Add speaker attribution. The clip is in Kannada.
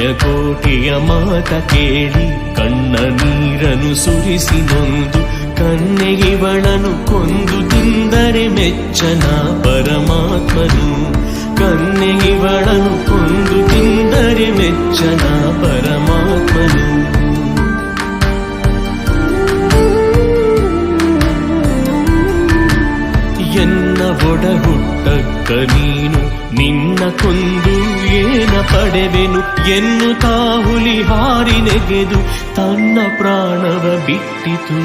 Speaker 1: ಪುಣ್ಯಕೋಟಿಯ ಮಾತ ಕೇಳಿ ಕಣ್ಣ ನೀರನು ಸುರಿಸಿ ನೊಂದು ಕನ್ನೆಗಿವಳನು ಕೊಂದು ತಿಂದರೆ ಮೆಚ್ಚನ ಪರಮಾತ್ಮನು. ಕನ್ನೆಗಿವಳನು ಕೊಂದು ತಿಂದರೆ ಮೆಚ್ಚನ ಪರಮಾತ್ಮನು. ಎನ್ನ ಒಡ ಹುಟ್ಟಕ್ಕ ನೀನು ನಿನ್ನ ಕೊಂದು ಏನ ಪಡೆವೆನು ಎನ್ನುತ್ತಾ ಹುಲಿ ಹಾರಿ ನೆಗೆದು ತನ್ನ ಪ್ರಾಣವ ಬಿಟ್ಟಿತು.